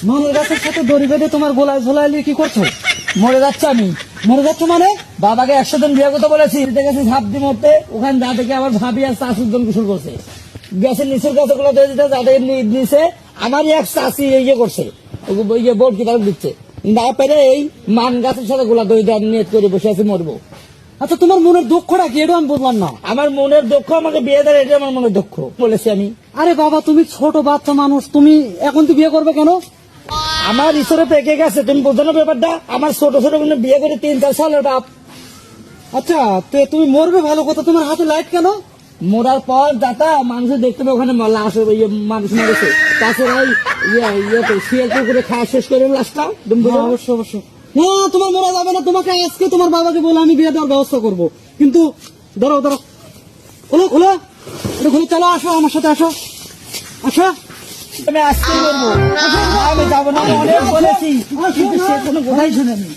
নলের গাছের সাথে দড়ি বেঁধে তোমার গোলায় ঝোলাইলে কি করছো? মরে যাচ্ছে আমি। মরে যাচ্ছ মানে? বাবাকে 100 দিন বিয়ে করতে বলেছি, গেছে ঝাঁপ দিয়ে মরতে, ওখানে যা থেকে আবার ভাবি আর চাষুর জন গোসল করছে। গ্যাসের নিচের গাছগুলো দিয়ে দিতে যাদের নিচে আমারই এক চাষি ইয়ে করছে, বোর্ড কি তার দিচ্ছে না পেরে এই মান গাছের সাথে গোলা দই দেওয়ার নিয়ত করে বসে আছে মরবো। আচ্ছা তোমার মনের দুঃখটা কি এটা আমি বুঝলাম না। আমার মনের দুঃখ, আমাকে বিয়ে দেয়, এটা আমার মনের দুঃখ বলেছি আমি। আরে বাবা তুমি ছোট বাচ্চা মানুষ, তুমি এখন তো বিয়ে করবে কেন? আমার ঈশ্বরে পেকে গেছে, তুমি বোঝো না ব্যাপারটা। আমার ছোট ছোট বোনের বিয়ে করে 3-4 সালের বাপ। আচ্ছা তুমি মরবে ভালো কথা, তোমার হাতে লাইট কেন? মরার পর দাতা মানুষ দেখতে পাবে ওখানে লাশ মানুষ মেরেছে, তাছাড়া শিয়াল করে খাওয়া শেষ করে লাশটা। অবশ্যই অবশ্যই। না তোমার মরা যাবে না, তোমাকে আজকে তোমার বাবাকে বলে আমি বিয়ে দেওয়ার ব্যবস্থা করবো। কিন্তু ধরো ধরো, খোলো খোলো, এটা খুলে চলো, আসো আমার সাথে, আসো আসো। আমি আজকে করবো, আমি যাবো না, আমি অনেক বলেছি, কিন্তু সে কোনো কথাই শুনেনি।